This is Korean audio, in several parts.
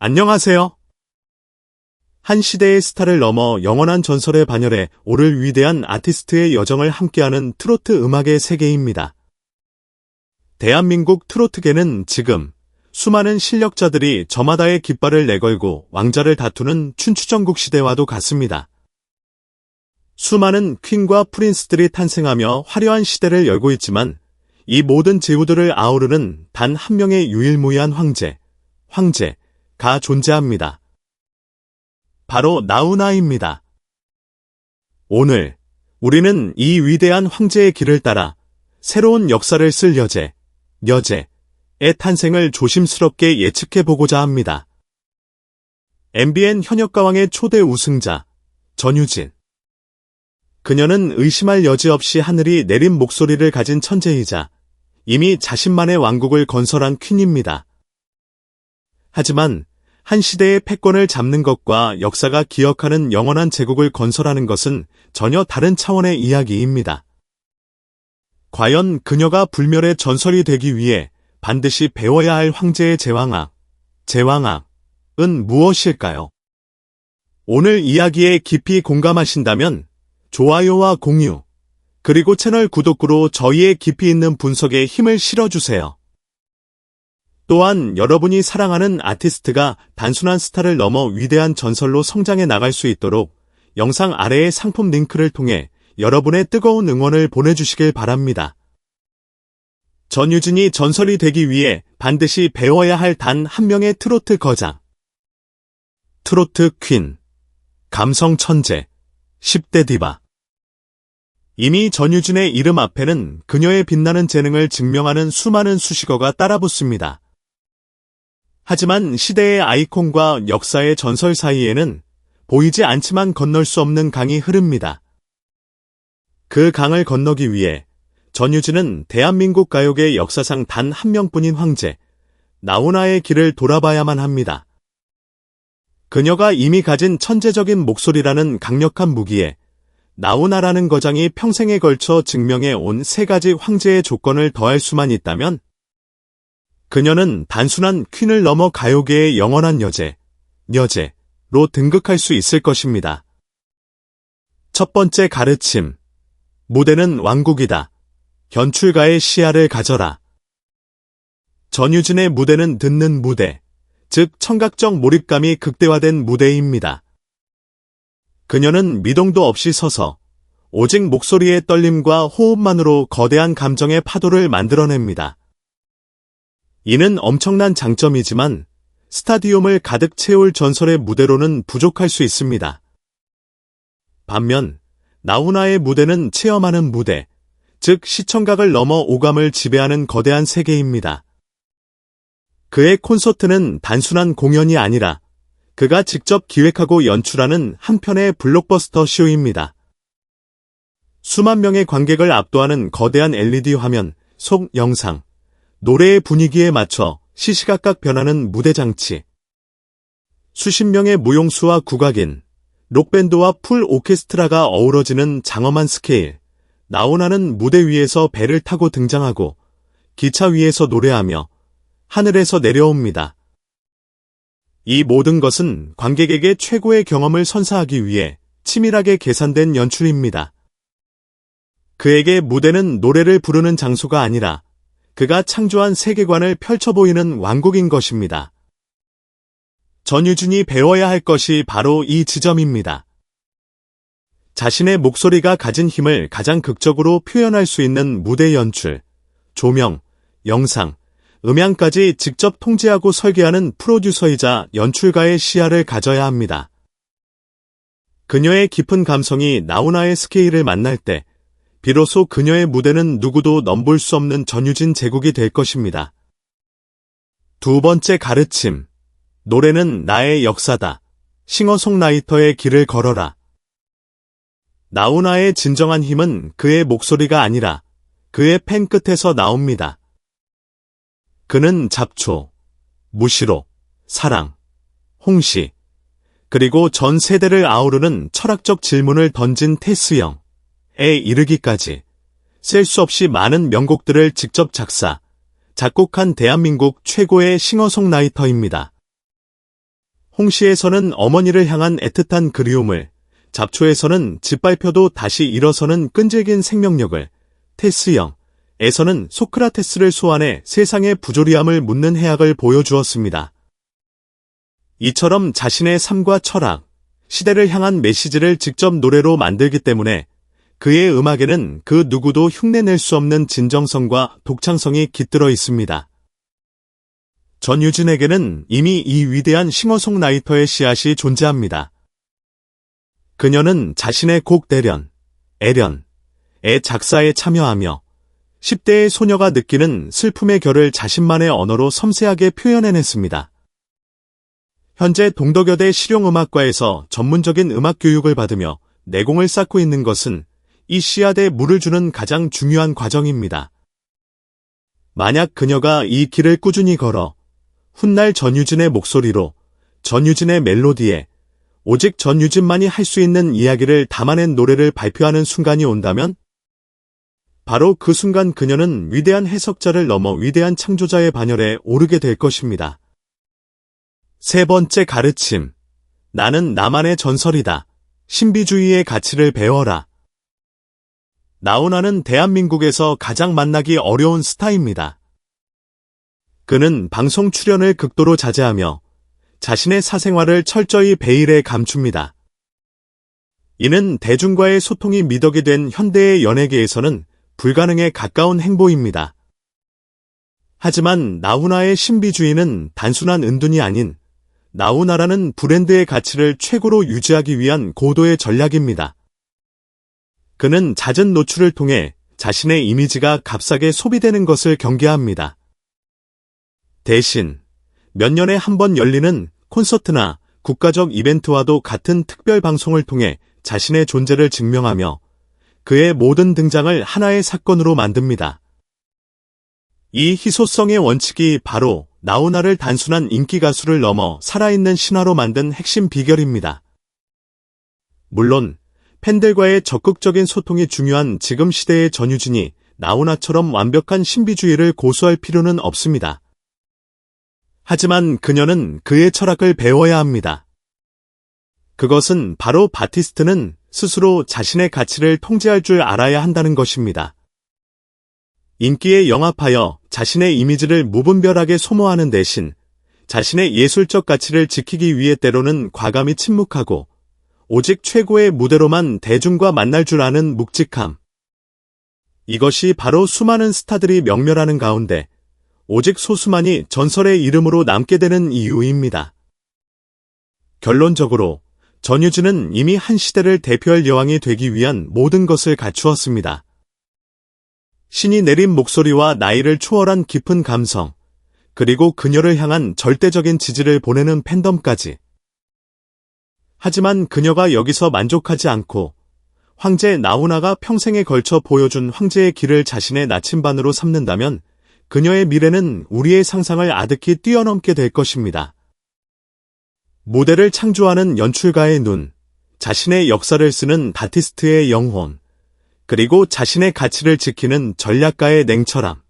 안녕하세요. 한 시대의 스타를 넘어 영원한 전설의 반열에 오를 위대한 아티스트의 여정을 함께하는 트로트 음악의 세계입니다. 대한민국 트로트계는 지금 수많은 실력자들이 저마다의 깃발을 내걸고 왕자를 다투는 춘추전국 시대와도 같습니다. 수많은 퀸과 프린스들이 탄생하며 화려한 시대를 열고 있지만 이 모든 제후들을 아우르는 단 한 명의 유일무이한 황제가 존재합니다. 바로 나훈아입니다. 오늘 우리는 이 위대한 황제의 길을 따라 새로운 역사를 쓸 여제의 탄생을 조심스럽게 예측해보고자 합니다. MBN 현역가왕의 초대 우승자 전유진. 그녀는 의심할 여지 없이 하늘이 내린 목소리를 가진 천재이자 이미 자신만의 왕국을 건설한 퀸입니다. 하지만 한 시대의 패권을 잡는 것과 역사가 기억하는 영원한 제국을 건설하는 것은 전혀 다른 차원의 이야기입니다. 과연 그녀가 불멸의 전설이 되기 위해 반드시 배워야 할 황제의 제왕학은 무엇일까요? 오늘 이야기에 깊이 공감하신다면 좋아요와 공유, 그리고 채널 구독으로 저희의 깊이 있는 분석에 힘을 실어주세요. 또한 여러분이 사랑하는 아티스트가 단순한 스타를 넘어 위대한 전설로 성장해 나갈 수 있도록 영상 아래의 상품 링크를 통해 여러분의 뜨거운 응원을 보내주시길 바랍니다. 전유진이 전설이 되기 위해 반드시 배워야 할 단 한 명의 트로트 거장. 트로트 퀸, 감성 천재, 10대 디바. 이미 전유진의 이름 앞에는 그녀의 빛나는 재능을 증명하는 수많은 수식어가 따라붙습니다. 하지만 시대의 아이콘과 역사의 전설 사이에는 보이지 않지만 건널 수 없는 강이 흐릅니다. 그 강을 건너기 위해 전유진은 대한민국 가요계 역사상 단 한 명뿐인 황제, 나훈아의 길을 돌아봐야만 합니다. 그녀가 이미 가진 천재적인 목소리라는 강력한 무기에 나훈아라는 거장이 평생에 걸쳐 증명해 온 세 가지 황제의 조건을 더할 수만 있다면 그녀는 단순한 퀸을 넘어 가요계의 영원한 여제로 등극할 수 있을 것입니다. 첫 번째 가르침. 무대는 왕국이다. 연출가의 시야를 가져라. 전유진의 무대는 듣는 무대, 즉 청각적 몰입감이 극대화된 무대입니다. 그녀는 미동도 없이 서서 오직 목소리의 떨림과 호흡만으로 거대한 감정의 파도를 만들어냅니다. 이는 엄청난 장점이지만 스타디움을 가득 채울 전설의 무대로는 부족할 수 있습니다. 반면 나훈아의 무대는 체험하는 무대, 즉 시청각을 넘어 오감을 지배하는 거대한 세계입니다. 그의 콘서트는 단순한 공연이 아니라 그가 직접 기획하고 연출하는 한편의 블록버스터 쇼입니다. 수만 명의 관객을 압도하는 거대한 LED 화면, 속 영상, 노래의 분위기에 맞춰 시시각각 변하는 무대 장치. 수십 명의 무용수와 국악인, 록밴드와 풀 오케스트라가 어우러지는 장엄한 스케일. 나훈아는 무대 위에서 배를 타고 등장하고 기차 위에서 노래하며 하늘에서 내려옵니다. 이 모든 것은 관객에게 최고의 경험을 선사하기 위해 치밀하게 계산된 연출입니다. 그에게 무대는 노래를 부르는 장소가 아니라 그가 창조한 세계관을 펼쳐보이는 왕국인 것입니다. 전유진이 배워야 할 것이 바로 이 지점입니다. 자신의 목소리가 가진 힘을 가장 극적으로 표현할 수 있는 무대 연출, 조명, 영상, 음향까지 직접 통제하고 설계하는 프로듀서이자 연출가의 시야를 가져야 합니다. 그녀의 깊은 감성이 나훈아의 스케일을 만날 때 비로소 그녀의 무대는 누구도 넘볼 수 없는 전유진 제국이 될 것입니다. 두 번째 가르침. 노래는 나의 역사다. 싱어송라이터의 길을 걸어라. 나훈아의 진정한 힘은 그의 목소리가 아니라 그의 펜 끝에서 나옵니다. 그는 잡초, 무시로, 사랑, 홍시, 그리고 전 세대를 아우르는 철학적 질문을 던진 테스형에 이르기까지 셀 수 없이 많은 명곡들을 직접 작곡한 대한민국 최고의 싱어송라이터입니다. 홍시에서는 어머니를 향한 애틋한 그리움을, 잡초에서는 짓밟혀도 다시 일어서는 끈질긴 생명력을, 테스형에서는 소크라테스를 소환해 세상의 부조리함을 묻는 해악을 보여주었습니다. 이처럼 자신의 삶과 철학, 시대를 향한 메시지를 직접 노래로 만들기 때문에 그의 음악에는 그 누구도 흉내낼 수 없는 진정성과 독창성이 깃들어 있습니다. 전유진에게는 이미 이 위대한 싱어송라이터의 씨앗이 존재합니다. 그녀는 자신의 곡 대련, 애련의 작사에 참여하며 10대의 소녀가 느끼는 슬픔의 결을 자신만의 언어로 섬세하게 표현해냈습니다. 현재 동덕여대 실용음악과에서 전문적인 음악 교육을 받으며 내공을 쌓고 있는 것은 이 씨앗에 물을 주는 가장 중요한 과정입니다. 만약 그녀가 이 길을 꾸준히 걸어 훗날 전유진의 목소리로, 전유진의 멜로디에 오직 전유진만이 할 수 있는 이야기를 담아낸 노래를 발표하는 순간이 온다면 바로 그 순간 그녀는 위대한 해석자를 넘어 위대한 창조자의 반열에 오르게 될 것입니다. 세 번째 가르침. 나는 나만의 전설이다. 신비주의의 가치를 배워라. 나훈아는 대한민국에서 가장 만나기 어려운 스타입니다. 그는 방송 출연을 극도로 자제하며 자신의 사생활을 철저히 베일에 감춥니다. 이는 대중과의 소통이 미덕이 된 현대의 연예계에서는 불가능에 가까운 행보입니다. 하지만 나훈아의 신비주의는 단순한 은둔이 아닌 나훈아라는 브랜드의 가치를 최고로 유지하기 위한 고도의 전략입니다. 그는 잦은 노출을 통해 자신의 이미지가 값싸게 소비되는 것을 경계합니다. 대신 몇 년에 한 번 열리는 콘서트나 국가적 이벤트와도 같은 특별 방송을 통해 자신의 존재를 증명하며 그의 모든 등장을 하나의 사건으로 만듭니다. 이 희소성의 원칙이 바로 나훈아를 단순한 인기 가수를 넘어 살아있는 신화로 만든 핵심 비결입니다. 물론 팬들과의 적극적인 소통이 중요한 지금 시대의 전유진이 나훈아처럼 완벽한 신비주의를 고수할 필요는 없습니다. 하지만 그녀는 그의 철학을 배워야 합니다. 그것은 바로 바티스트는 스스로 자신의 가치를 통제할 줄 알아야 한다는 것입니다. 인기에 영합하여 자신의 이미지를 무분별하게 소모하는 대신 자신의 예술적 가치를 지키기 위해 때로는 과감히 침묵하고 오직 최고의 무대로만 대중과 만날 줄 아는 묵직함. 이것이 바로 수많은 스타들이 명멸하는 가운데 오직 소수만이 전설의 이름으로 남게 되는 이유입니다. 결론적으로 전유진은 이미 한 시대를 대표할 여왕이 되기 위한 모든 것을 갖추었습니다. 신이 내린 목소리와 나이를 초월한 깊은 감성, 그리고 그녀를 향한 절대적인 지지를 보내는 팬덤까지. 하지만 그녀가 여기서 만족하지 않고 황제 나훈아가 평생에 걸쳐 보여준 황제의 길을 자신의 나침반으로 삼는다면 그녀의 미래는 우리의 상상을 아득히 뛰어넘게 될 것입니다. 무대를 창조하는 연출가의 눈, 자신의 역사를 쓰는 바티스트의 영혼, 그리고 자신의 가치를 지키는 전략가의 냉철함.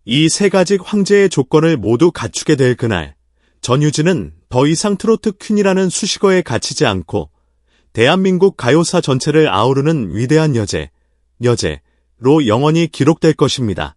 이 세 가지 황제의 조건을 모두 갖추게 될 그날, 전유진은 더 이상 트로트 퀸이라는 수식어에 갇히지 않고 대한민국 가요사 전체를 아우르는 위대한 여제로 영원히 기록될 것입니다.